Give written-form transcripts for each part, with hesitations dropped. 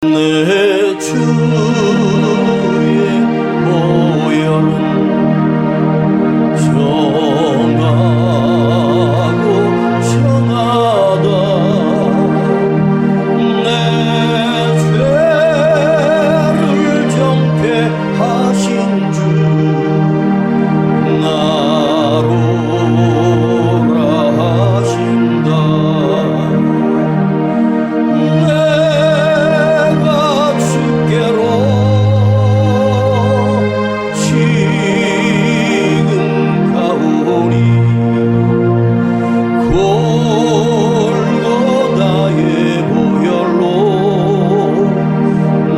내 주의 보혈은 정하고 정하다. 내 죄를 정죄하신 주 나로라 하신다. 내가 주께로 지금 가오니 골고다의 보혈로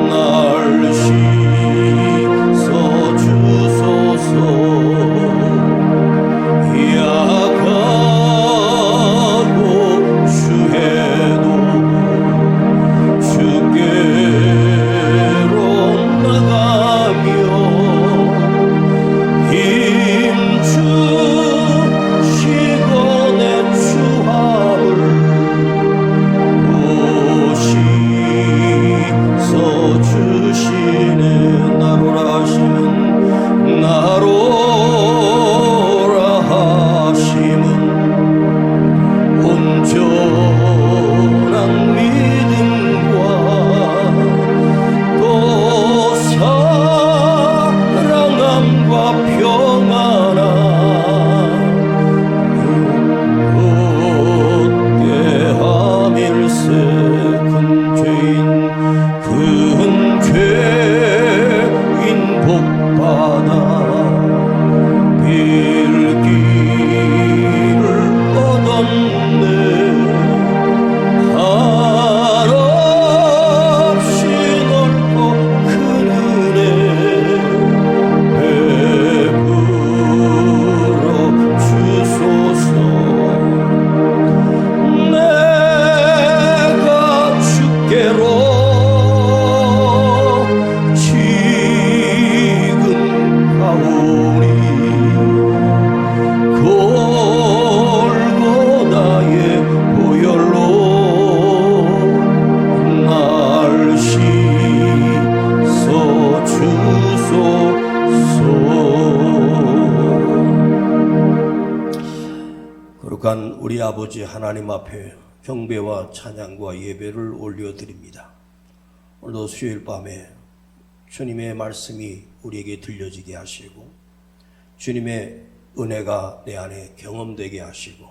날 씻어주소서. 약하고 추해도 주께로 나가며 힘주시고 내 추함을 씻어주시네. 나로라 하심은 나로라 하심은 온전한 믿음과 또 사랑함과 평안함 롯대함일세. 큰 죄인 복받아 빌기를 얻었네. 한없이 넓고 큰 은혜 베풀어 주소서. 내가 주께로 지금 가오니 골고다의 보혈로 날 씻어주소서. 거룩한 우리 아버지 하나님 앞에 경배와 찬양과 예배를 올려드립니다. 오늘도 수요일 밤에 주님의 말씀이 우리에게 들려지게 하시고 주님의 은혜가 내 안에 경험되게 하시고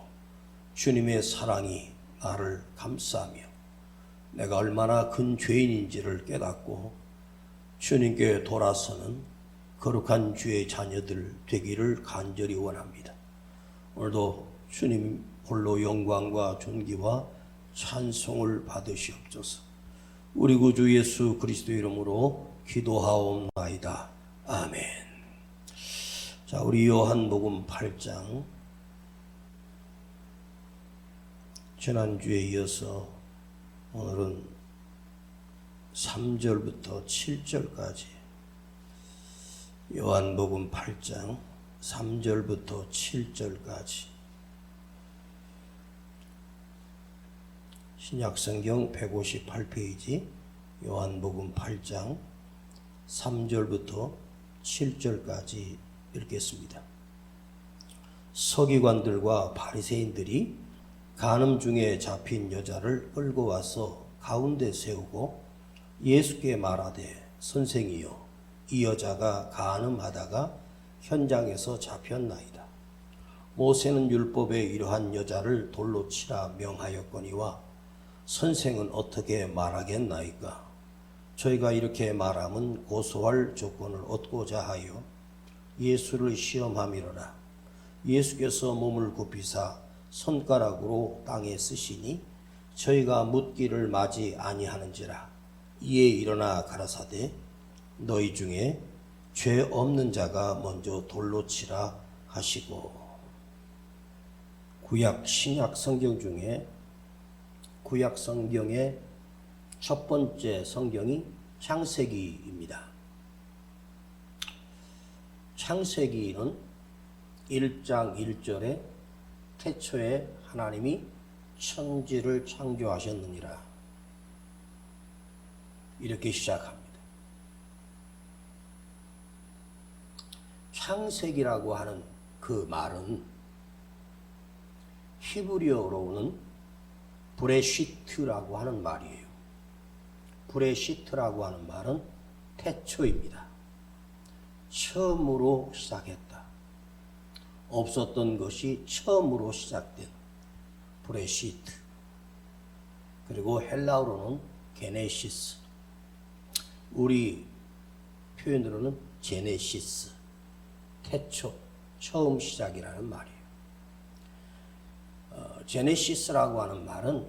주님의 사랑이 나를 감싸며 내가 얼마나 큰 죄인인지를 깨닫고 주님께 돌아서는 거룩한 주의 자녀들 되기를 간절히 원합니다. 오늘도 주님 홀로 영광과 존귀와 찬송을 받으시옵소서. 우리 구주 예수 그리스도의 이름으로 기도하옵나이다. 아멘. 자, 우리 요한복음 8장, 지난주에 이어서 오늘은 3절부터 7절까지 요한복음 8장 3절부터 7절까지 신약성경 158페이지 요한복음 8장 3절부터 7절까지 읽겠습니다. 서기관들과 바리새인들이 간음 중에 잡힌 여자를 끌고 와서 가운데 세우고 예수께 말하되 선생이여, 이 여자가 간음하다가 현장에서 잡혔나이다. 모세는 율법에 이러한 여자를 돌로 치라 명하였거니와 선생은 어떻게 말하겠나이까? 저희가 이렇게 말함은 고소할 조건을 얻고자 하여 예수를 시험함이로라. 예수께서 몸을 굽히사 손가락으로 땅에 쓰시니 저희가 묻기를 마지 아니하는지라. 이에 일어나 가라사대 너희 중에 죄 없는 자가 먼저 돌로 치라 하시고. 구약 신약 성경 중에 구약 성경의 첫 번째 성경이 창세기입니다. 창세기는 1장 1절에 태초에 하나님이 천지를 창조하셨느니라. 이렇게 시작합니다. 창세기라고 하는 그 말은 히브리어로는 브레시트라고 하는 말이에요. 브레시트라고 하는 말은 태초입니다. 처음으로 시작했다. 없었던 것이 처음으로 시작된 브레시트. 그리고 헬라어로는 게네시스. 우리 표현으로는 제네시스. 태초, 처음 시작이라는 말이에요. 제네시스라고 하는 말은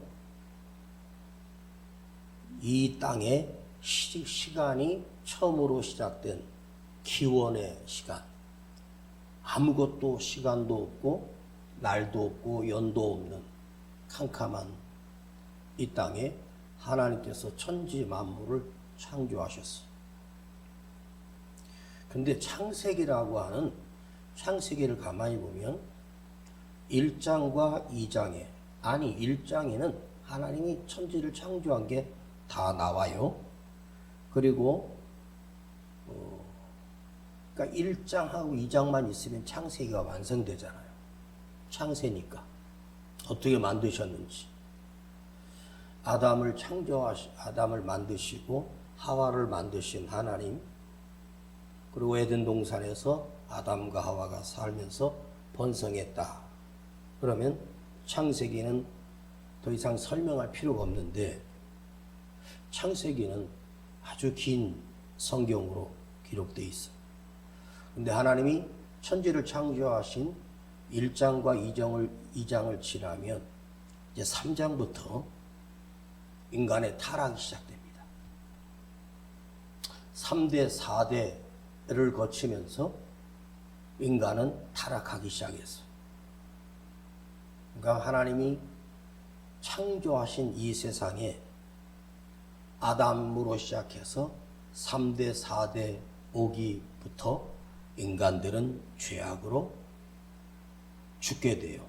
이 땅의 시간이 처음으로 시작된 기원의 시간. 아무것도 시간도 없고 날도 없고 연도 없는 캄캄한 이 땅에 하나님께서 천지 만물을 창조하셨어요. 근데 창세기라고 하는 창세기를 가만히 보면 1장과 2장에, 아니 1장에는 하나님이 천지를 창조한 게 다 나와요. 그리고 그러니까 1장하고 2장만 있으면 창세기가 완성되잖아요. 창세니까. 어떻게 만드셨는지. 아담을 만드시고 하와를 만드신 하나님. 그리고 에덴 동산에서 아담과 하와가 살면서 번성했다. 그러면 창세기는 더 이상 설명할 필요가 없는데 창세기는 아주 긴 성경으로 기록되어 있어요. 근데 하나님이 천지를 창조하신 1장과 2장을 지나면 이제 3장부터 인간의 타락이 시작됩니다. 3대, 4대를 거치면서 인간은 타락하기 시작했어요. 그러니까 하나님이 창조하신 이 세상에 아담으로 시작해서 3대, 4대 오기부터 인간들은 죄악으로 죽게 돼요.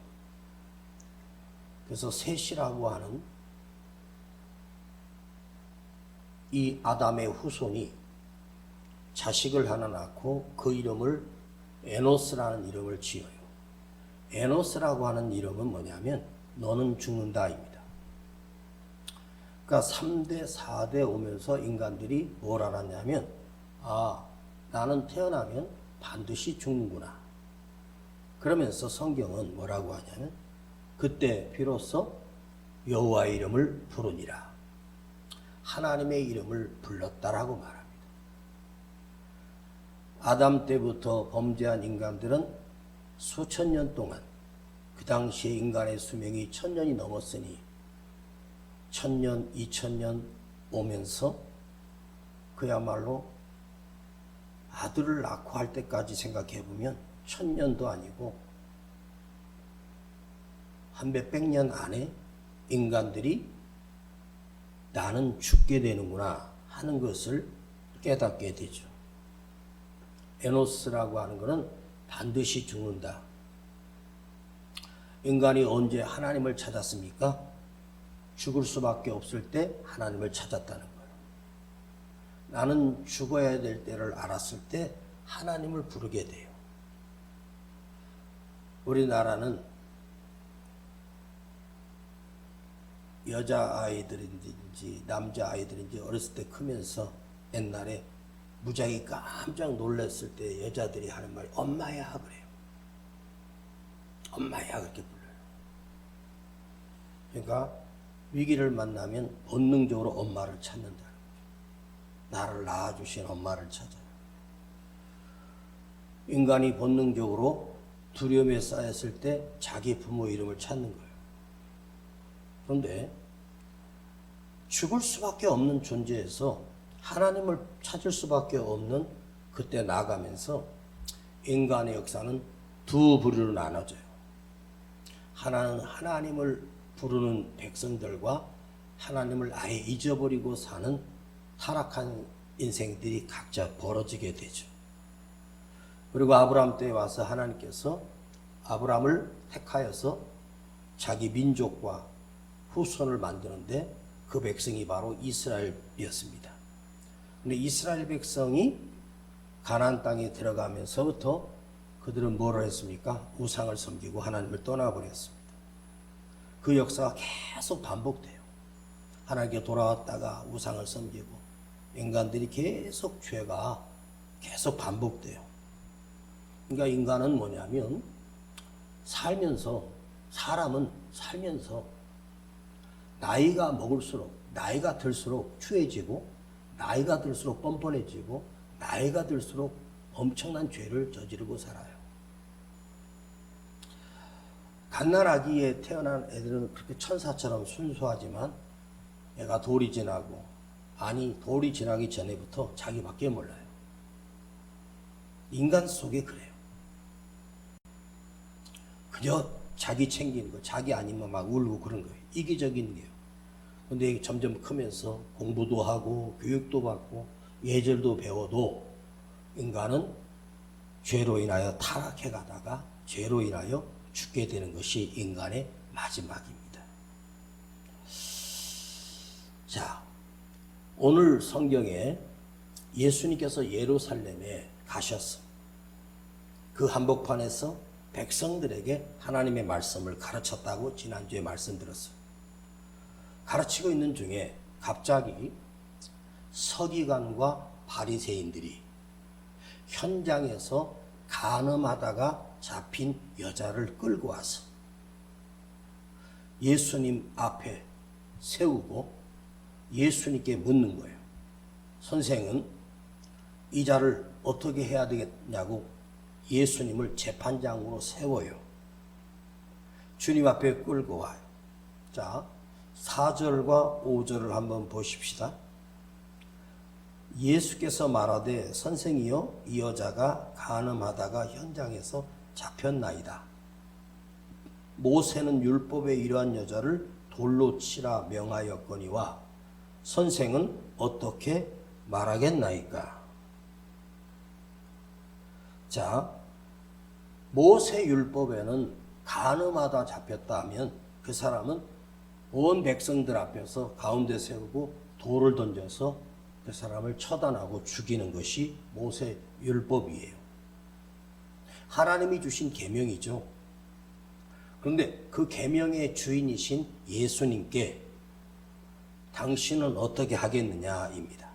그래서 셋이라고 하는 이 아담의 후손이 자식을 하나 낳고 그 이름을 에노스라는 이름을 지어요. 에노스라고 하는 이름은 뭐냐면 너는 죽는다입니다. 그러니까 3대, 4대 오면서 인간들이 뭘 알았냐면 나는 태어나면 반드시 죽는구나. 그러면서 성경은 뭐라고 하냐면 그때 비로소 여호와의 이름을 부르니라. 하나님의 이름을 불렀다라고 말합니다. 아담 때부터 범죄한 인간들은 수천 년 동안 그 당시에 인간의 수명이 1000년이 넘었으니 1000년, 2000년 오면서 그야말로 아들을 낳고 할 때까지 생각해 보면 1000년도 아니고 한 몇백 년 안에 인간들이 나는 죽게 되는구나 하는 것을 깨닫게 되죠. 에노스라고 하는 것은 반드시 죽는다. 인간이 언제 하나님을 찾았습니까? 죽을 수밖에 없을 때 하나님을 찾았다는 거예요. 나는 죽어야 될 때를 알았을 때 하나님을 부르게 돼요. 우리나라는 여자아이들인지 남자아이들인지 어렸을 때 크면서 옛날에 무지하게 깜짝 놀랐을 때 여자들이 하는 말이 엄마야 그래요. 엄마야 그렇게 불러요. 그러니까 위기를 만나면 본능적으로 엄마를 찾는다는 거죠. 나를 낳아주신 엄마를 찾아요. 인간이 본능적으로 두려움에 쌓였을 때 자기 부모 이름을 찾는 거예요. 그런데 죽을 수밖에 없는 존재에서 하나님을 찾을 수밖에 없는 그때 나가면서 인간의 역사는 두 부류로 나눠져요. 하나는 하나님을 부르는 백성들과 하나님을 아예 잊어버리고 사는 타락한 인생들이 각자 벌어지게 되죠. 그리고 아브라함 때에 와서 하나님께서 아브라함을 택하여서 자기 민족과 후손을 만드는데 그 백성이 바로 이스라엘이었습니다. 근데 이스라엘 백성이 가나안 땅에 들어가면서부터 그들은 뭐를 했습니까? 우상을 섬기고 하나님을 떠나버렸습니다. 그 역사가 계속 반복돼요. 하나님께 돌아왔다가 우상을 섬기고 인간들이 계속 죄가 계속 반복돼요. 그러니까 인간은 뭐냐면 사람은 살면서 나이가 먹을수록 나이가 들수록 추해지고 나이가 들수록 뻔뻔해지고 나이가 들수록 엄청난 죄를 저지르고 살아요. 갓난아기에 태어난 애들은 그렇게 천사처럼 순수하지만 애가 돌이 지나고 돌이 지나기 전에부터 자기밖에 몰라요. 인간 속에 그래요. 그저 자기 챙기는 거, 자기 아니면 막 울고 그런 거예요. 이기적인 게요. 근데 점점 크면서 공부도 하고 교육도 받고 예절도 배워도 인간은 죄로 인하여 타락해 가다가 죄로 인하여 죽게 되는 것이 인간의 마지막입니다. 자, 오늘 성경에 예수님께서 예루살렘에 가셨어. 그 한복판에서 백성들에게 하나님의 말씀을 가르쳤다고 지난주에 말씀드렸어요. 가르치고 있는 중에 갑자기 서기관과 바리새인들이 현장에서 간음하다가 잡힌 여자를 끌고 와서 예수님 앞에 세우고 예수님께 묻는 거예요. 선생은 이 자를 어떻게 해야 되겠냐고 예수님을 재판장으로 세워요. 주님 앞에 끌고 와요. 자, 4절과 5절을 한번 보십시다. 예수께서 말하되 선생이여 이 여자가 간음하다가 현장에서 잡혔나이다. 모세는 율법에 이러한 여자를 돌로 치라 명하였거니와 선생은 어떻게 말하겠나이까? 자, 모세 율법에는 간음하다 잡혔다 하면 그 사람은 온 백성들 앞에서 가운데 세우고 돌을 던져서 그 사람을 처단하고 죽이는 것이 모세 율법이에요. 하나님이 주신 계명이죠. 그런데 그 계명의 주인이신 예수님께 당신은 어떻게 하겠느냐입니다.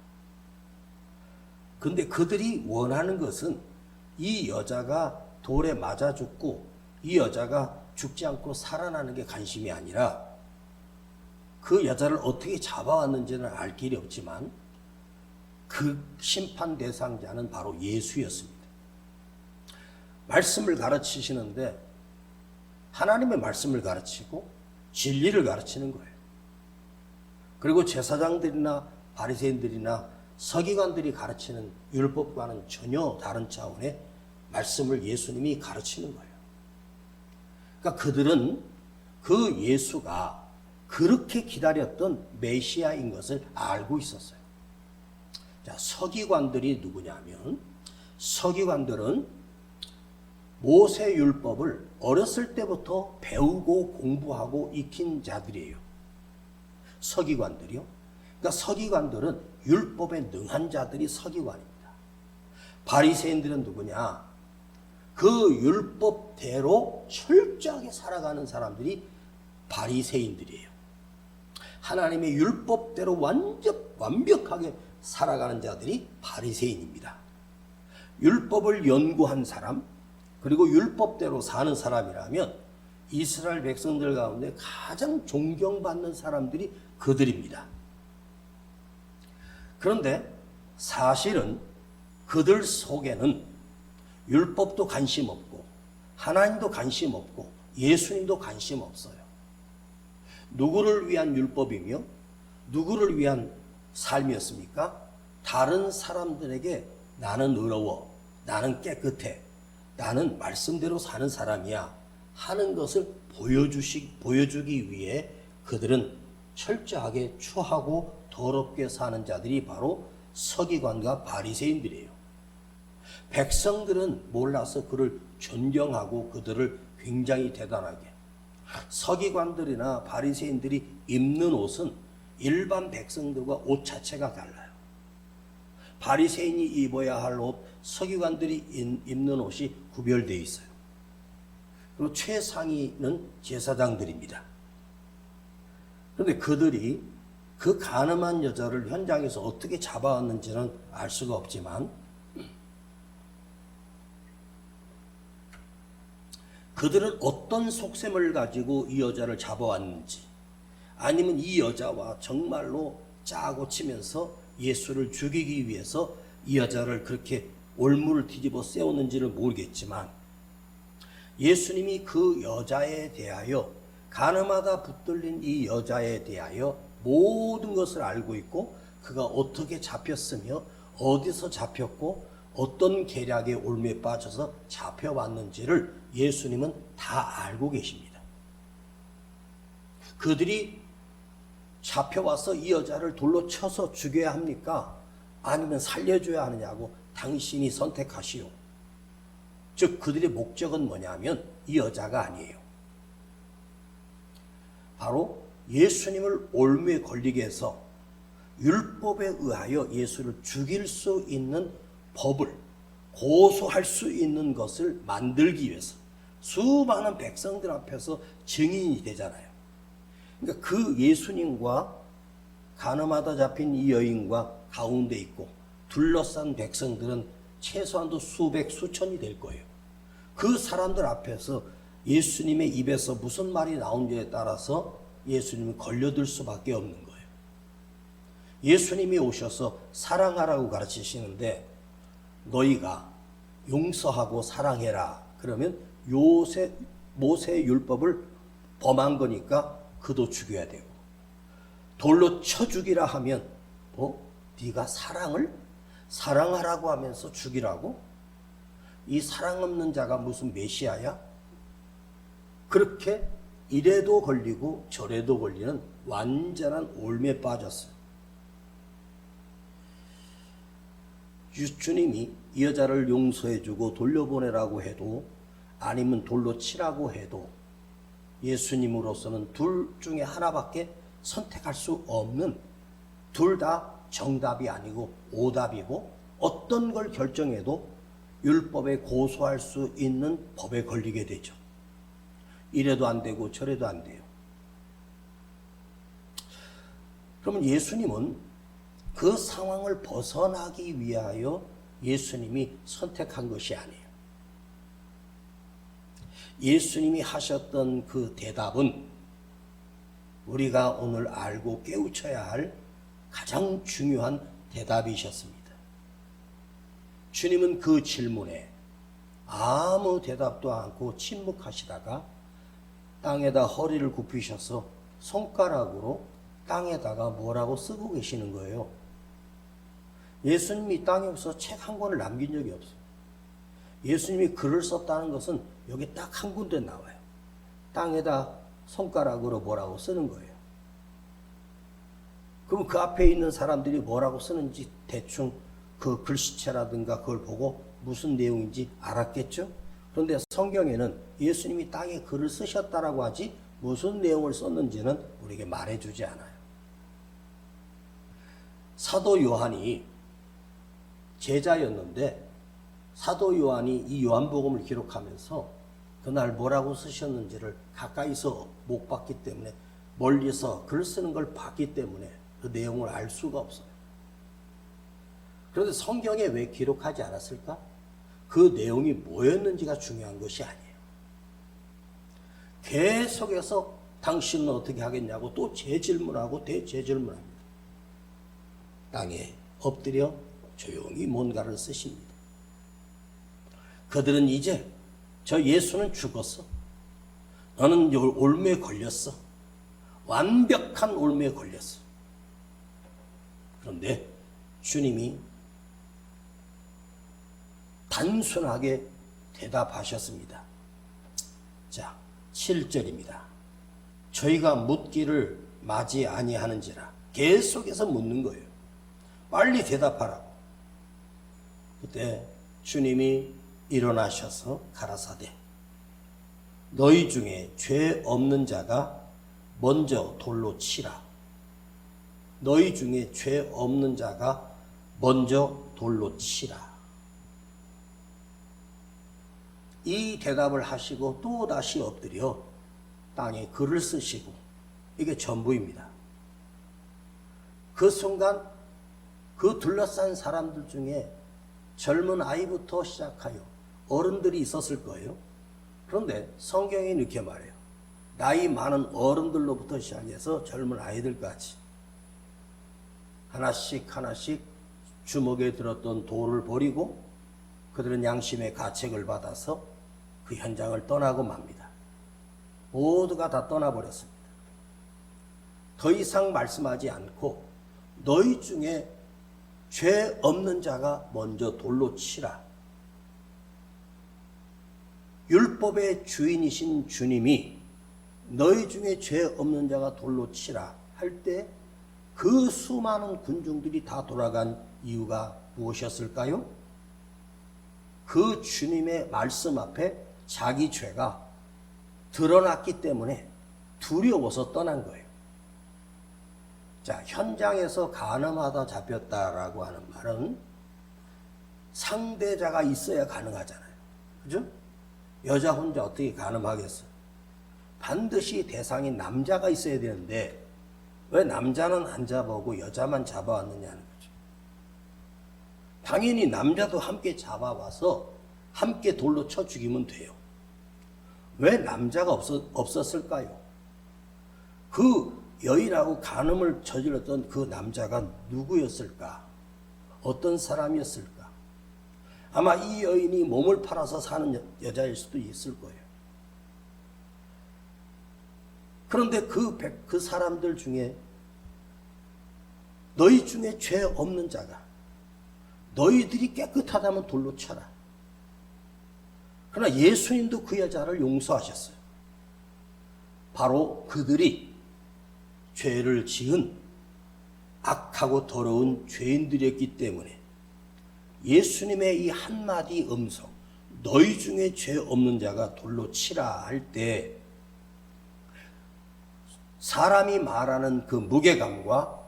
그런데 그들이 원하는 것은 이 여자가 돌에 맞아 죽고 이 여자가 죽지 않고 살아나는 게 관심이 아니라 그 여자를 어떻게 잡아왔는지는 알 길이 없지만 그 심판 대상자는 바로 예수였습니다. 말씀을 가르치시는데 하나님의 말씀을 가르치고 진리를 가르치는 거예요. 그리고 제사장들이나 바리새인들이나 서기관들이 가르치는 율법과는 전혀 다른 차원의 말씀을 예수님이 가르치는 거예요. 그러니까 그들은 그 예수가 그렇게 기다렸던 메시아인 것을 알고 있었어요. 자, 서기관들이 누구냐면 서기관들은 모세 율법을 어렸을 때부터 배우고 공부하고 익힌 자들이에요. 서기관들이요. 그러니까 서기관들은 율법에 능한 자들이 서기관입니다. 바리새인들은 누구냐? 그 율법대로 철저하게 살아가는 사람들이 바리새인들이에요. 하나님의 율법대로 완벽하게 살아가는 자들이 바리새인입니다. 율법을 연구한 사람, 그리고 율법대로 사는 사람이라면 이스라엘 백성들 가운데 가장 존경받는 사람들이 그들입니다. 그런데 사실은 그들 속에는 율법도 관심 없고 하나님도 관심 없고 예수님도 관심 없어요. 누구를 위한 율법이며 누구를 위한 삶이었습니까? 다른 사람들에게 나는 의로워, 나는 깨끗해, 나는 말씀대로 사는 사람이야 하는 것을 보여주기 위해 그들은 철저하게 추하고 더럽게 사는 자들이 바로 서기관과 바리새인들이에요. 백성들은 몰라서 그를 존경하고 그들을 굉장히 대단하게, 서기관들이나 바리새인들이 입는 옷은 일반 백성들과 옷 자체가 달라요. 바리새인이 입어야 할 옷, 서기관들이 입는 옷이 구별되어 있어요. 그리고 최상위는 제사장들입니다. 그런데 그들이 그 간음한 여자를 현장에서 어떻게 잡아왔는지는 알 수가 없지만 그들은 어떤 속셈을 가지고 이 여자를 잡아왔는지, 아니면 이 여자와 정말로 짜고 치면서 예수를 죽이기 위해서 이 여자를 그렇게 올무를 뒤집어 세우는지를 모르겠지만, 예수님이 그 여자에 대하여, 간음하다 붙들린 이 여자에 대하여 모든 것을 알고 있고, 그가 어떻게 잡혔으며 어디서 잡혔고 어떤 계략에 올무에 빠져서 잡혀왔는지를 예수님은 다 알고 계십니다. 그들이 잡혀와서 이 여자를 돌로 쳐서 죽여야 합니까? 아니면 살려줘야 하느냐고 당신이 선택하시오. 즉 그들의 목적은 뭐냐면 이 여자가 아니에요. 바로 예수님을 올무에 걸리게 해서 율법에 의하여 예수를 죽일 수 있는 법을, 고소할 수 있는 것을 만들기 위해서 수많은 백성들 앞에서 증인이 되잖아요. 그러니까 그 예수님과 간음하다 잡힌 이 여인과 가운데 있고 둘러싼 백성들은 최소한도 수백, 수천이 될 거예요. 그 사람들 앞에서 예수님의 입에서 무슨 말이 나온지에 따라서 예수님이 걸려들 수밖에 없는 거예요. 예수님이 오셔서 사랑하라고 가르치시는데, 너희가 용서하고 사랑해라 그러면 모세의 율법을 범한 거니까 그도 죽여야 되고, 돌로 쳐 죽이라 하면 네가 사랑하라고 하면서 죽이라고? 이 사랑 없는 자가 무슨 메시아야? 그렇게 이래도 걸리고 저래도 걸리는 완전한 올매에 빠졌어요. 주님이 이 여자를 용서해주고 돌려보내라고 해도, 아니면 돌로 치라고 해도 예수님으로서는 둘 중에 하나밖에 선택할 수 없는, 둘 다 정답이 아니고 오답이고, 어떤 걸 결정해도 율법에 고소할 수 있는 법에 걸리게 되죠. 이래도 안 되고 저래도 안 돼요. 그러면 예수님은 그 상황을 벗어나기 위하여 예수님이 선택한 것이 아니에요. 예수님이 하셨던 그 대답은 우리가 오늘 알고 깨우쳐야 할 가장 중요한 대답이셨습니다. 주님은 그 질문에 아무 대답도 않고 침묵하시다가 땅에다 허리를 굽히셔서 손가락으로 땅에다가 뭐라고 쓰고 계시는 거예요. 예수님이 땅에 없어서 책 한 권을 남긴 적이 없어요. 예수님이 글을 썼다는 것은 여기 딱 한 군데 나와요. 땅에다 손가락으로 뭐라고 쓰는 거예요. 그럼 그 앞에 있는 사람들이 뭐라고 쓰는지 대충 그 글씨체라든가 그걸 보고 무슨 내용인지 알았겠죠? 그런데 성경에는 예수님이 땅에 글을 쓰셨다라고 하지 무슨 내용을 썼는지는 우리에게 말해주지 않아요. 사도 요한이 제자였는데, 사도 요한이 이 요한복음을 기록하면서 그날 뭐라고 쓰셨는지를 가까이서 못 봤기 때문에, 멀리서 글 쓰는 걸 봤기 때문에 그 내용을 알 수가 없어요. 그런데 성경에 왜 기록하지 않았을까? 그 내용이 뭐였는지가 중요한 것이 아니에요. 계속해서 당신은 어떻게 하겠냐고 또 재질문하고 대재질문합니다. 땅에 엎드려 조용히 뭔가를 쓰십니다. 그들은 이제 저 예수는 죽었어. 너는 올무에 걸렸어. 완벽한 올무에 걸렸어. 그런데 주님이 단순하게 대답하셨습니다. 자, 7절입니다. 저희가 묻기를 마지 아니하는지라. 계속해서 묻는 거예요. 빨리 대답하라고. 그때 주님이 일어나셔서 가라사대, 너희 중에 죄 없는 자가 먼저 돌로 치라. 너희 중에 죄 없는 자가 먼저 돌로 치라. 이 대답을 하시고 또 다시 엎드려 땅에 글을 쓰시고, 이게 전부입니다. 그 순간 그 둘러싼 사람들 중에 젊은 아이부터 시작하여 어른들이 있었을 거예요. 그런데 성경이 이렇게 말해요. 나이 많은 어른들로부터 시작해서 젊은 아이들까지 하나씩 하나씩 주먹에 들었던 돌을 버리고 그들은 양심의 가책을 받아서 그 현장을 떠나고 맙니다. 모두가 다 떠나버렸습니다. 더 이상 말씀하지 않고 너희 중에 죄 없는 자가 먼저 돌로 치라. 율법의 주인이신 주님이 너희 중에 죄 없는 자가 돌로 치라 할 때 그 수많은 군중들이 다 돌아간 이유가 무엇이었을까요? 그 주님의 말씀 앞에 자기 죄가 드러났기 때문에 두려워서 떠난 거예요. 자, 현장에서 간음하다 잡혔다라고 하는 말은 상대자가 있어야 가능하잖아요. 그죠? 여자 혼자 어떻게 간음하겠어요? 반드시 대상이 남자가 있어야 되는데 왜 남자는 안 잡아오고 여자만 잡아왔느냐는 거죠. 당연히 남자도 함께 잡아와서 함께 돌로 쳐 죽이면 돼요. 왜 남자가 없었을까요? 그 여인하고 간음을 저질렀던 그 남자가 누구였을까? 어떤 사람이었을까? 아마 이 여인이 몸을 팔아서 사는 여자일 수도 있을 거예요. 그런데 그 사람들 중에 너희 중에 죄 없는 자가 너희들이 깨끗하다면 돌로 쳐라. 그러나 예수님도 그 여자를 용서하셨어요. 바로 그들이 죄를 지은 악하고 더러운 죄인들이었기 때문에 예수님의 이 한마디 음성, 너희 중에 죄 없는 자가 돌로 치라 할 때 사람이 말하는 그 무게감과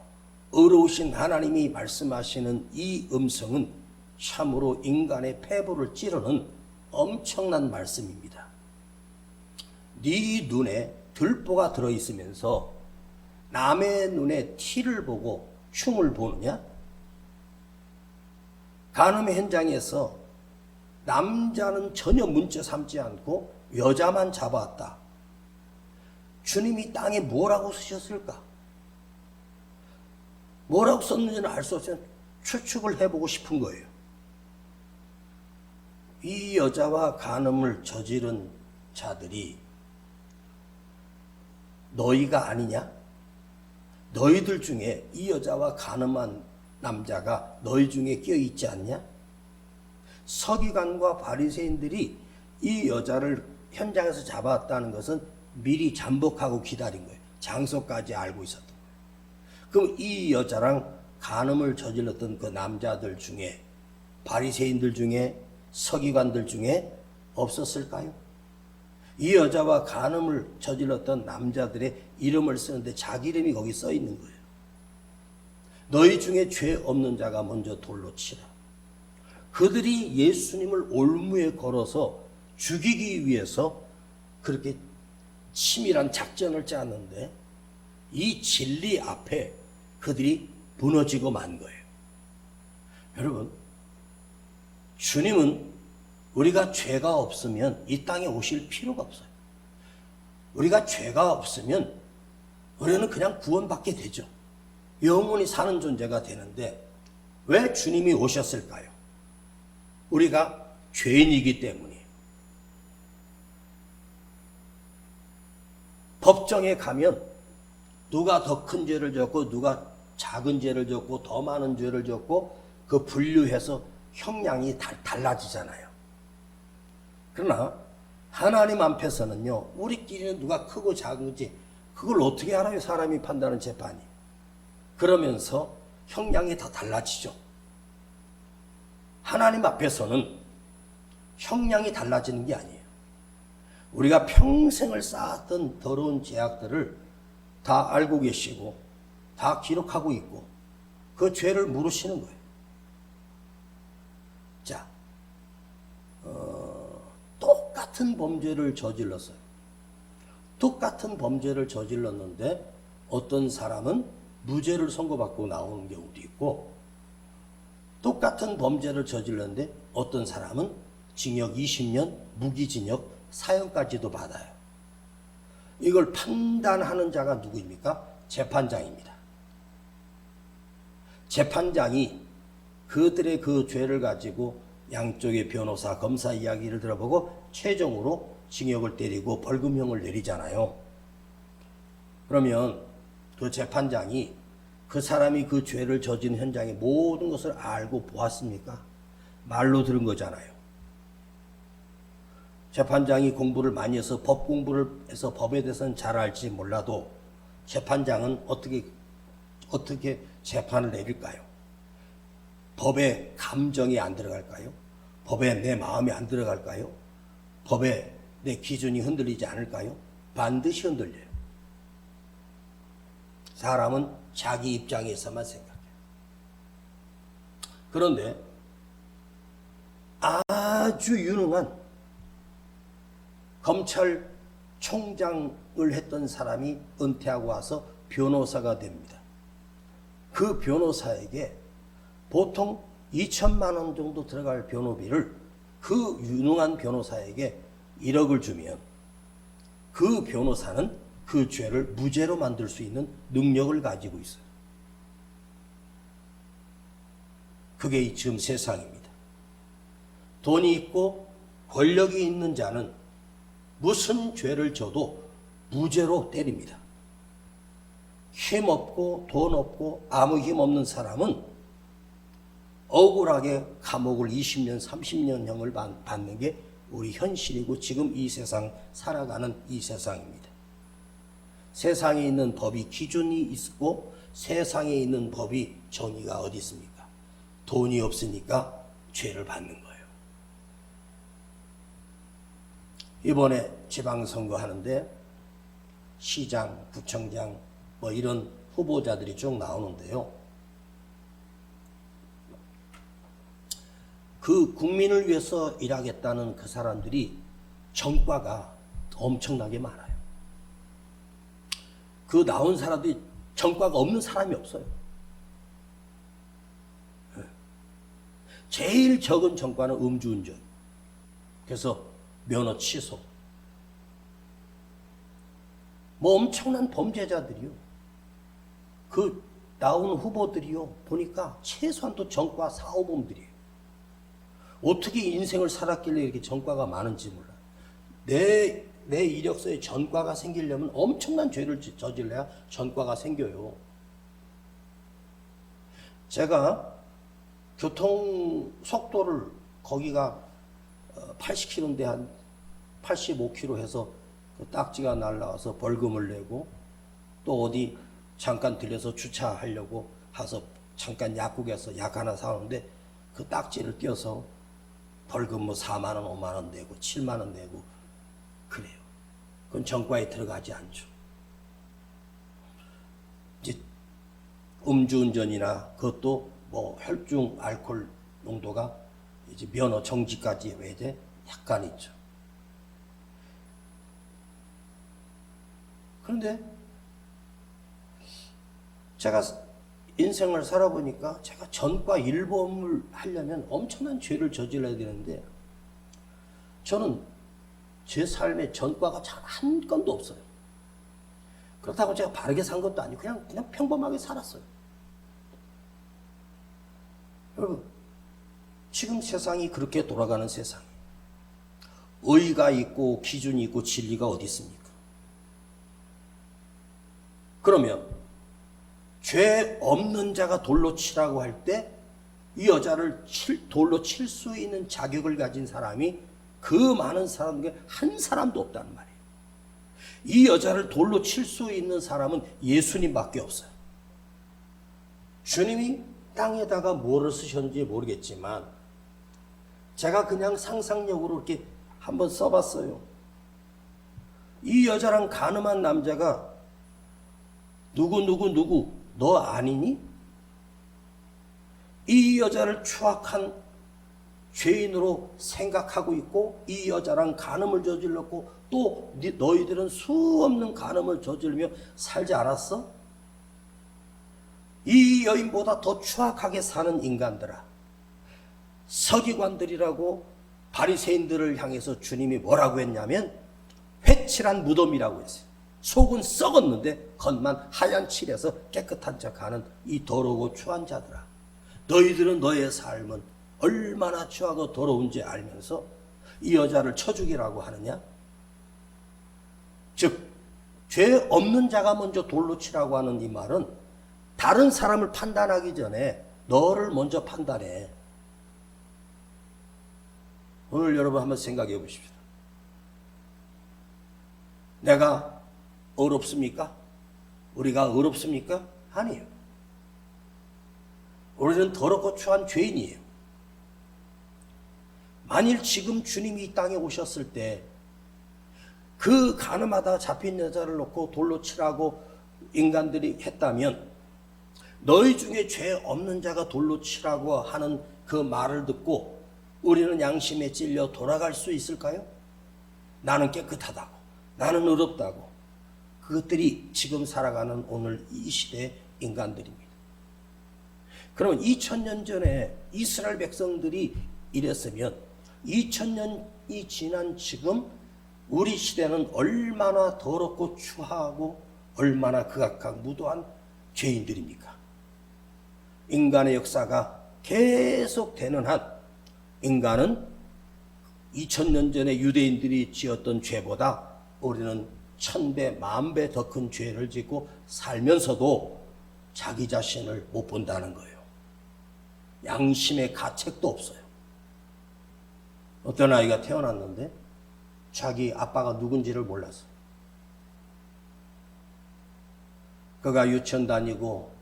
의로우신 하나님이 말씀하시는 이 음성은 참으로 인간의 폐부를 찌르는 엄청난 말씀입니다. 네 눈에 들보가 들어있으면서 남의 눈에 티를 보고 흉을 보느냐? 간음 현장에서 남자는 전혀 문제 삼지 않고 여자만 잡아왔다. 주님이 땅에 뭐라고 쓰셨을까? 뭐라고 썼는지는 알 수 없지만 추측을 해보고 싶은 거예요. 이 여자와 간음을 저지른 자들이 너희가 아니냐? 너희들 중에 이 여자와 간음한 남자가 너희 중에 껴있지 않냐? 서기관과 바리새인들이 이 여자를 현장에서 잡아왔다는 것은 미리 잠복하고 기다린 거예요. 장소까지 알고 있었던 거예요. 그럼 이 여자랑 간음을 저질렀던 그 남자들 중에 바리새인들 중에 서기관들 중에 없었을까요? 이 여자와 간음을 저질렀던 남자들의 이름을 쓰는데 자기 이름이 거기 써 있는 거예요. 너희 중에 죄 없는 자가 먼저 돌로 치라. 그들이 예수님을 올무에 걸어서 죽이기 위해서 그렇게 치밀한 작전을 짰는데 이 진리 앞에 그들이 무너지고 만 거예요. 여러분, 주님은 우리가 죄가 없으면 이 땅에 오실 필요가 없어요. 우리가 죄가 없으면 우리는 그냥 구원받게 되죠. 영원히 사는 존재가 되는데 왜 주님이 오셨을까요? 우리가 죄인이기 때문이에요. 법정에 가면 누가 더 큰 죄를 졌고 누가 작은 죄를 졌고 더 많은 죄를 졌고 그 분류해서 형량이 달라지잖아요. 그러나 하나님 앞에서는요, 우리끼리는 누가 크고 작은지 그걸 어떻게 알아요? 사람이 판단하는 재판이. 그러면서 형량이 다 달라지죠. 하나님 앞에서는 형량이 달라지는 게 아니에요. 우리가 평생을 쌓았던 더러운 죄악들을 다 알고 계시고 다 기록하고 있고 그 죄를 물으시는 거예요. 똑같은 범죄를 저질렀어요. 똑같은 범죄를 저질렀는데 어떤 사람은 무죄를 선고받고 나오는 경우도 있고, 똑같은 범죄를 저질렀는데 어떤 사람은 징역 20년, 무기징역, 사형까지도 받아요. 이걸 판단하는 자가 누구입니까? 재판장입니다. 재판장이 그들의 그 죄를 가지고 양쪽의 변호사, 검사 이야기를 들어보고 최종으로 징역을 때리고 벌금형을 내리잖아요. 그러면 그 재판장이 그 사람이 그 죄를 저지른 현장의 모든 것을 알고 보았습니까? 말로 들은 거잖아요. 재판장이 공부를 많이 해서 법 공부를 해서 법에 대해서는 잘 알지 몰라도 재판장은 어떻게 재판을 내릴까요? 법에 감정이 안 들어갈까요? 법에 내 마음이 안 들어갈까요? 법에 내 기준이 흔들리지 않을까요? 반드시 흔들려요. 사람은 자기 입장에서만 생각해요. 그런데 아주 유능한 검찰총장을 했던 사람이 은퇴하고 와서 변호사가 됩니다. 그 변호사에게 보통 2천만 원 정도 들어갈 변호비를 그 유능한 변호사에게 1억을 주면 그 변호사는 그 죄를 무죄로 만들 수 있는 능력을 가지고 있어요. 그게 지금 세상입니다. 돈이 있고 권력이 있는 자는 무슨 죄를 져도 무죄로 때립니다. 힘없고 돈 없고 아무 힘 없는 사람은 억울하게 감옥을 20년, 30년형을 받는 게 우리 현실이고 지금 이 세상 살아가는 이 세상입니다. 세상에 있는 법이 기준이 있고 세상에 있는 법이 정의가 어디 있습니까? 돈이 없으니까 죄를 받는 거예요. 이번에 지방선거 하는데 시장, 구청장 뭐 이런 후보자들이 쭉 나오는데요. 그 국민을 위해서 일하겠다는 그 사람들이 전과가 엄청나게 많아요. 그 나온 사람들이 전과가 없는 사람이 없어요. 제일 적은 전과는 음주운전. 그래서 면허 취소. 뭐 엄청난 범죄자들이요. 그 나온 후보들이요. 보니까 최소한도 전과 4, 5범들이에요. 어떻게 인생을 살았길래 이렇게 전과가 많은지 몰라요. 내 이력서에 전과가 생기려면 엄청난 죄를 저질러야 전과가 생겨요. 제가 교통 속도를 거기가 80km인데 한 85km 해서 그 딱지가 날라와서 벌금을 내고 또 어디 잠깐 들려서 주차하려고 가서 잠깐 약국에서 약 하나 사오는데 그 딱지를 껴서 벌금 뭐 4만 원, 5만 원 내고 7만 원 내고 그래요. 그건 전과에 들어가지 않죠. 이제 음주운전이나 그것도 뭐 혈중 알코올 농도가 이제 면허 정지까지 이제 약간 있죠. 그런데 제가 인생을 살아보니까 제가 전과 1범을 하려면 엄청난 죄를 저질러야 되는데 저는 제 삶에 전과가 잘 한 건도 없어요. 그렇다고 제가 바르게 산 것도 아니고 그냥 평범하게 살았어요. 여러분, 지금 세상이 그렇게 돌아가는 세상이에요. 의가 있고 기준이 있고 진리가 어디 있습니까? 그러면 죄 없는 자가 돌로 치라고 할 때 이 여자를 돌로 칠 수 있는 자격을 가진 사람이 그 많은 사람 중에 한 사람도 없다는 말이에요. 이 여자를 돌로 칠 수 있는 사람은 예수님밖에 없어요. 주님이 땅에다가 뭐를 쓰셨는지 모르겠지만 제가 그냥 상상력으로 이렇게 한번 써봤어요. 이 여자랑 간음한 남자가 누구 너 아니니? 이 여자를 추악한 죄인으로 생각하고 있고 이 여자랑 간음을 저질렀고 또 너희들은 수없는 간음을 저지르며 살지 않았어? 이 여인보다 더 추악하게 사는 인간들아, 서기관들이라고 바리새인들을 향해서 주님이 뭐라고 했냐면 회칠한 무덤이라고 했어요. 속은 썩었는데 겉만 하얀 칠해서 깨끗한 척하는 이 더러고 추한 자들아, 너희들은 너의 삶은 얼마나 추하고 더러운지 알면서 이 여자를 쳐 죽이라고 하느냐? 즉, 죄 없는 자가 먼저 돌로 치라고 하는 이 말은 다른 사람을 판단하기 전에 너를 먼저 판단해. 오늘 여러분 한번 생각해 보십시오. 내가 어렵습니까? 우리가 어렵습니까? 아니에요. 우리는 더럽고 추한 죄인이에요. 만일 지금 주님이 이 땅에 오셨을 때 그 간음하다 잡힌 여자를 놓고 돌로 치라고 인간들이 했다면 너희 중에 죄 없는 자가 돌로 치라고 하는 그 말을 듣고 우리는 양심에 찔려 돌아갈 수 있을까요? 나는 깨끗하다고, 나는 의롭다고. 그것들이 지금 살아가는 오늘 이 시대의 인간들입니다. 그러면 2000년 전에 이스라엘 백성들이 이랬으면 2000년이 지난 지금 우리 시대는 얼마나 더럽고 추하고 얼마나 극악하고 무도한 죄인들입니까? 인간의 역사가 계속되는 한 인간은 2000년 전에 유대인들이 지었던 죄보다 우리는 1000배, 10,000배 더 큰 죄를 짓고 살면서도 자기 자신을 못 본다는 거예요. 양심의 가책도 없어요. 어떤 아이가 태어났는데 자기 아빠가 누군지를 몰랐어. 그가 유치원 다니고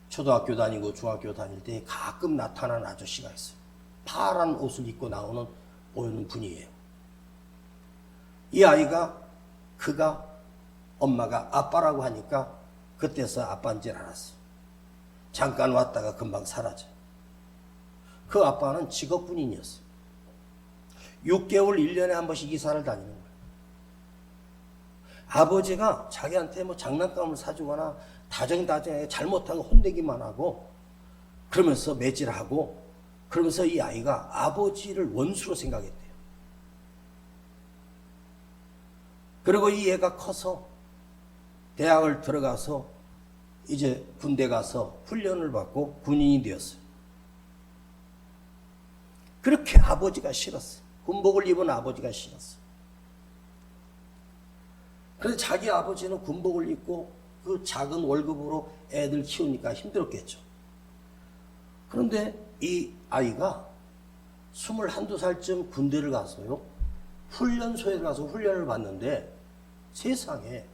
초등학교 다니고 중학교 다닐 때 가끔 나타나는 아저씨가 있어요. 파란 옷을 입고 나오는 보이는 분이에요. 이 아이가 그가 엄마가 아빠라고 하니까 그때서 아빠인 줄 알았어. 잠깐 왔다가 금방 사라져. 그 아빠는 직업군인이었어. 6개월 1년에 한 번씩 이사를 다니는 거예요. 아버지가 자기한테 뭐 장난감을 사주거나 다정다정하게 잘못한 거 혼내기만 하고 그러면서 매질하고 그러면서 이 아이가 아버지를 원수로 생각했대요. 그리고 이 애가 커서 대학을 들어가서 이제 군대 가서 훈련을 받고 군인이 되었어요. 그렇게 아버지가 싫었어. 군복을 입은 아버지가 싫었어. 그래서 자기 아버지는 군복을 입고 그 작은 월급으로 애들 키우니까 힘들었겠죠. 그런데 이 아이가 21, 2살쯤 군대를 가서요. 훈련소에 가서 훈련을 받는데 세상에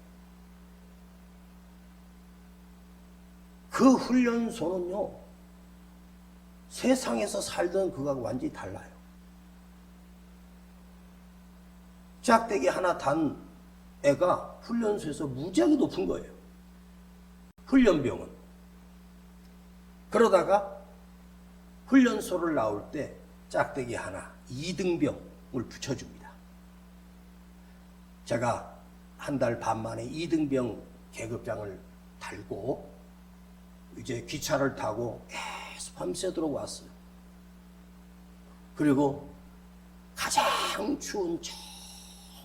그 훈련소는요. 세상에서 살던 그거하고 완전히 달라요. 짝대기 하나 단 애가 훈련소에서 무지하게 높은 거예요. 훈련병은. 그러다가 훈련소를 나올 때 짝대기 하나 2등병을 붙여줍니다. 제가 한 달 반 만에 2등병 계급장을 달고 이제 기차를 타고 계속 밤새도록 왔어요. 그리고 가장 추운 저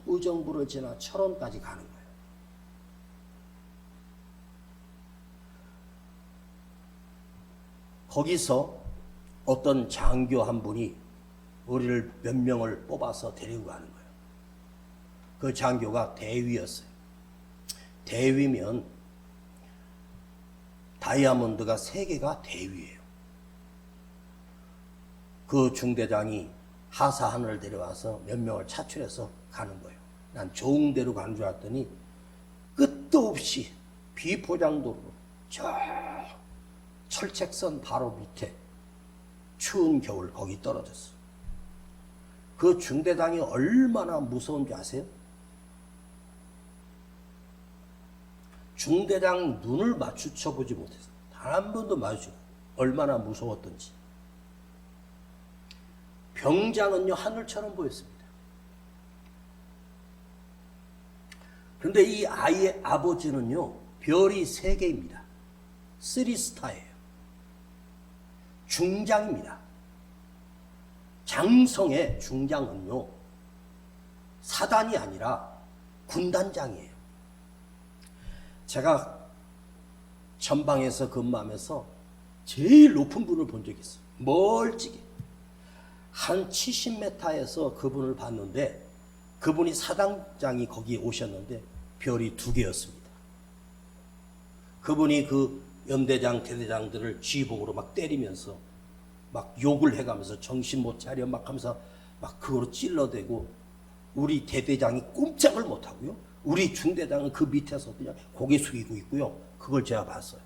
의정부를 지나 철원까지 가는 거예요. 거기서 어떤 장교 한 분이 우리를 몇 명을 뽑아서 데리고 가는 거예요. 그 장교가 대위였어요. 대위면 다이아몬드가 3개가 대위예요. 그 중대장이 하사하늘을 데려와서 몇 명을 차출해서 가는 거예요. 난 좋은 데로 가는 줄 알았더니 끝도 없이 비포장도로 저 철책선 바로 밑에 추운 겨울 거기 떨어졌어. 그 중대장이 얼마나 무서운지 아세요? 중대장 눈을 마주쳐 보지 못했어. 단 한 번도 마주쳐. 얼마나 무서웠던지. 병장은요 하늘처럼 보였습니다. 그런데 이 아이의 아버지는요 별이 3개입니다. 3스타예요. 중장입니다. 장성의 중장은요 사단이 아니라 군단장이에요. 제가 전방에서 근무하면서 제일 높은 분을 본 적이 있어요. 멀찍이 한 70m에서 그분을 봤는데 그분이 사단장이 거기에 오셨는데 별이 2개였습니다. 그분이 그 연대장 대대장들을 쥐봉으로 막 때리면서 막 욕을 해가면서 정신 못 차려 막 하면서 막 그거로 찔러대고 우리 대대장이 꼼짝을 못하고요. 우리 중대장은 그 밑에서 그냥 고개 숙이고 있고요. 그걸 제가 봤어요.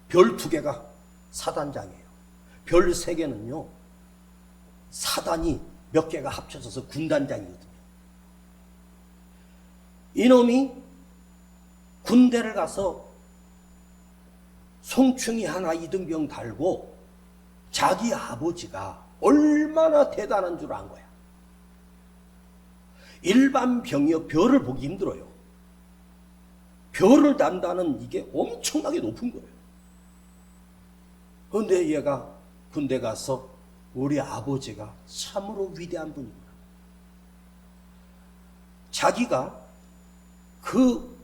별 2개가 사단장이에요. 별 3개는요. 사단이 몇 개가 합쳐져서 군단장이거든요. 이놈이 군대를 가서 송충이 하나 이등병 달고 자기 아버지가 얼마나 대단한 줄 안 거야. 일반 병이요 별을 보기 힘들어요. 별을 단다는 이게 엄청나게 높은 거예요. 그런데 얘가 군대 가서 우리 아버지가 참으로 위대한 분이구나. 자기가 그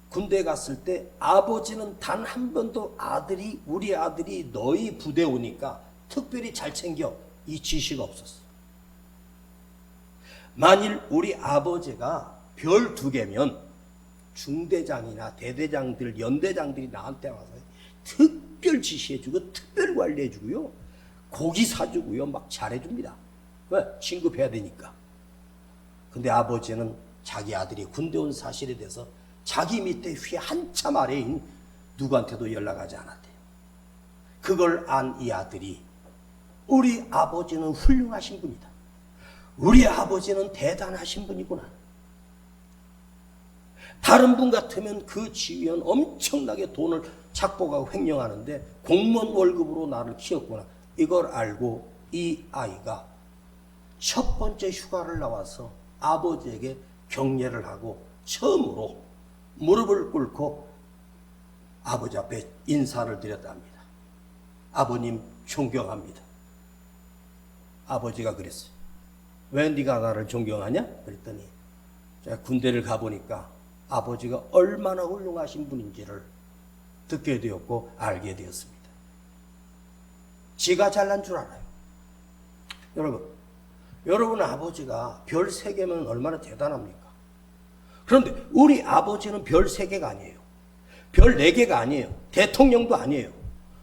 군대 갔을 때 아버지는 단 한 번도 우리 아들이 너희 부대 오니까 특별히 잘 챙겨 이 지시가 없었어. 만일 우리 아버지가 별 2개면 중대장이나 대대장들, 연대장들이 나한테 와서 특별 지시해주고 특별 관리해주고요. 고기 사주고요. 막 잘해줍니다. 왜? 진급해야 되니까. 근데 아버지는 자기 아들이 군대 온 사실에 대해서 자기 밑에 휘 한참 아래인 누구한테도 연락하지 않았대요. 그걸 안 이 아들이 우리 아버지는 훌륭하신 분이다. 우리 아버지는 대단하신 분이구나. 다른 분 같으면 그 지휘원 엄청나게 돈을 착복하고 횡령하는데 공무원 월급으로 나를 키웠구나. 이걸 알고 이 아이가 첫 번째 휴가를 나와서 아버지에게 격려를 하고 처음으로 무릎을 꿇고 아버지 앞에 인사를 드렸답니다. 아버님 존경합니다. 아버지가 그랬어요. 왜 네가 나를 존경하냐? 그랬더니 제가 군대를 가보니까 아버지가 얼마나 훌륭하신 분인지를 듣게 되었고 알게 되었습니다. 지가 잘난 줄 알아요. 여러분 아버지가 별 3개면 얼마나 대단합니까? 그런데 우리 아버지는 별 3개가 아니에요. 별 4개가 아니에요. 대통령도 아니에요.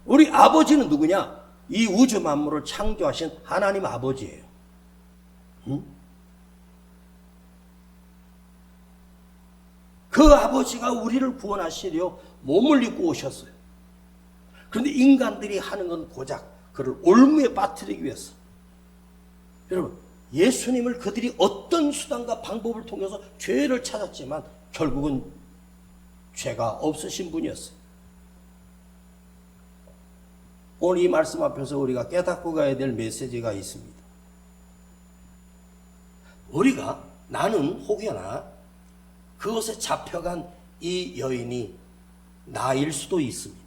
우리 아버지는 누구냐? 이 우주 만물을 창조하신 하나님 아버지예요. 응? 그 아버지가 우리를 구원하시려 몸을 입고 오셨어요. 그런데 인간들이 하는 건 고작 그를 올무에 빠뜨리기 위해서. 여러분, 예수님을 그들이 어떤 수단과 방법을 통해서 죄를 찾았지만 결국은 죄가 없으신 분이었어요. 오늘 이 말씀 앞에서 우리가 깨닫고 가야 될 메시지가 있습니다. 나는 혹여나 그것에 잡혀간 이 여인이 나일 수도 있습니다.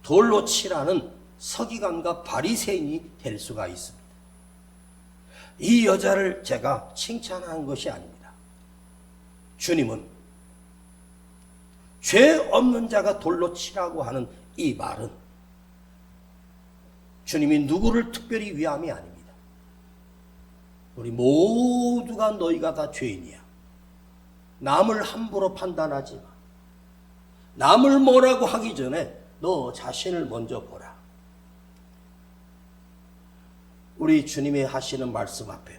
돌로 치라는 서기관과 바리새인이 될 수가 있습니다. 이 여자를 제가 칭찬한 것이 아닙니다. 주님은 죄 없는 자가 돌로 치라고 하는 이 말은 주님이 누구를 특별히 위함이 아닙니다. 우리 모두가 너희가 다 죄인이야. 남을 함부로 판단하지 마. 남을 뭐라고 하기 전에 너 자신을 먼저 보라. 우리 주님이 하시는 말씀 앞에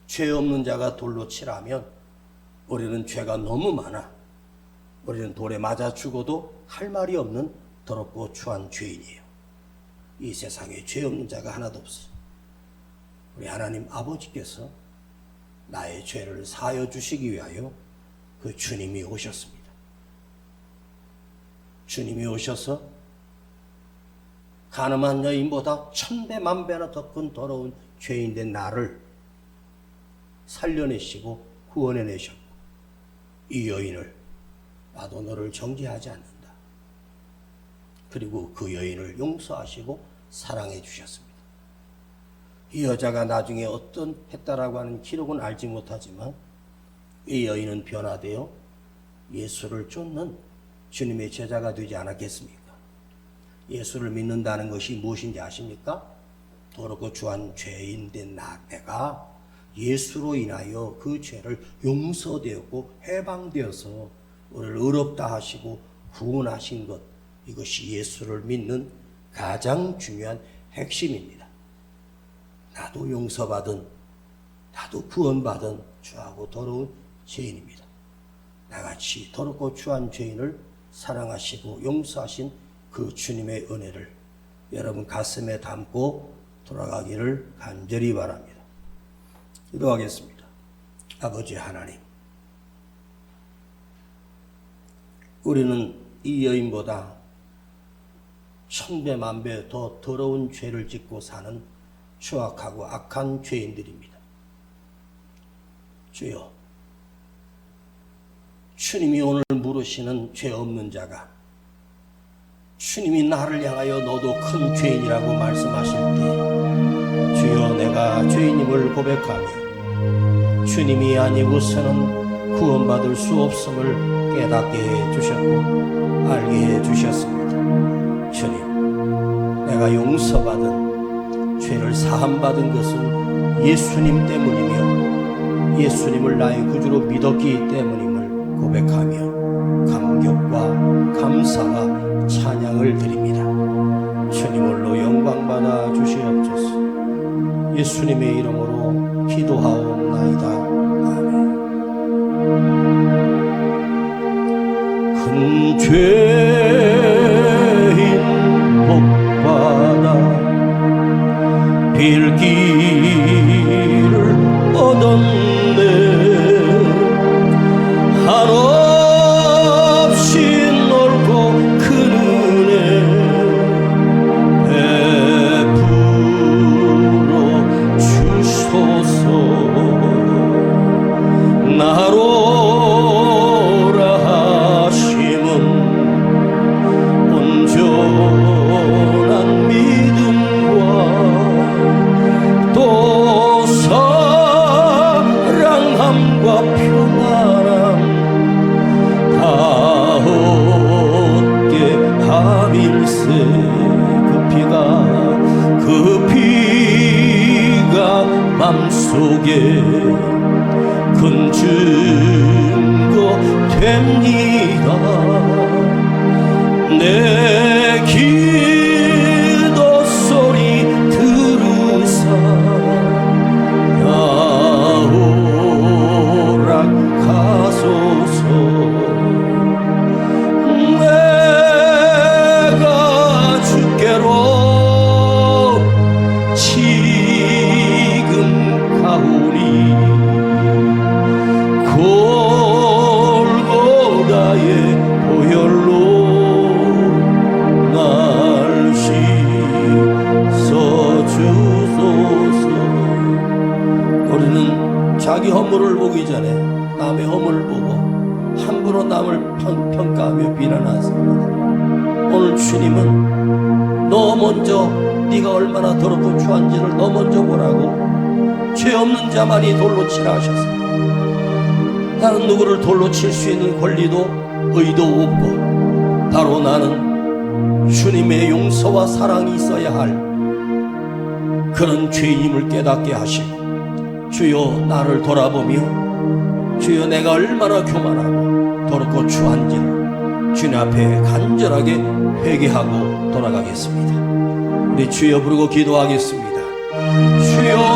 죄 없는 자가 돌로 치라면 우리는 죄가 너무 많아. 우리는 돌에 맞아 죽어도 할 말이 없는 더럽고 추한 죄인이에요. 이 세상에 죄 없는 자가 하나도 없어요. 우리 하나님 아버지께서 나의 죄를 사하여 주시기 위하여 그 주님이 오셨습니다. 주님이 오셔서 가늠한 여인보다 1000배 만배나 더 큰 더러운 죄인된 나를 살려내시고 구원해내셨고, 이 여인을 나도 너를 정죄하지 않는다. 그리고 그 여인을 용서하시고 사랑해 주셨습니다. 이 여자가 나중에 어떤 했다라고 하는 기록은 알지 못하지만 이 여인은 변화되어 예수를 쫓는 주님의 제자가 되지 않았겠습니까? 예수를 믿는다는 것이 무엇인지 아십니까? 더럽고 추한 죄인 된 내가 예수로 인하여 그 죄를 용서되었고 해방되어서 우리를 의롭다 하시고 구원하신 것, 이것이 예수를 믿는 가장 중요한 핵심입니다. 나도 용서받은, 나도 구원받은 추하고 더러운 죄인입니다. 나같이 더럽고 추한 죄인을 사랑하시고 용서하신 그 주님의 은혜를 여러분 가슴에 담고 돌아가기를 간절히 바랍니다. 기도하겠습니다. 아버지 하나님, 우리는 이 여인보다 1000배 만배 더 더러운 죄를 짓고 사는 추악하고 악한 죄인들입니다. 주여, 주님이 오늘 물으시는 죄 없는 자가, 주님이 나를 향하여 너도 큰 죄인이라고 말씀하실 때 주여 내가 죄인임을 고백하며 주님이 아니고서는 구원받을 수 없음을 깨닫게 해주셨고 알게 해주셨습니다. 주님, 내가 용서받은 죄를 사함받은 것은 예수님 때문이며 예수님을 나의 구주로 믿었기 때문임을 고백하며 감격과 감사와 찬양을 드립니다. 주님 홀로 영광받아 주시옵소서. 예수님의 이름으로 기도하옵나이다. 아멘. 큰 죄인 복받아 빌기를 얻었네. 한없이 넓고 큰 은혜 베풀어 주소서. 나로라 하심은 온전한 믿음과 또 사랑함과 평안함 다 얻게 함일세. 그 피가 맘속에 큰 증거 됩니다. 내 기도 소리 들으사 나오락하소서. 내가 주께로 지금 가오니 골고다의 보혈로 날 씻어주소서. 우리는 자기 허물을 보기 전에 남의 허물을 보고 함부로 남을 평가하며 비난하십니다. 오늘 주님은 너 먼저, 네가 얼마나 더럽고 추한지를 너 먼저 보라고 죄 없는 자만이 돌로 치라 하셨습니다. 다른 누구를 돌로 칠 수 있는 권리도 의도 없고 바로 나는 주님의 용서와 사랑이 있어야 할 그런 죄인임을 깨닫게 하시고 주여 나를 돌아보며 주여 내가 얼마나 교만하고 더럽고 추한지를 주님 앞에 간절하게 회개하고 돌아가겠습니다. 우리 주여 부르고 기도하겠습니다. 주여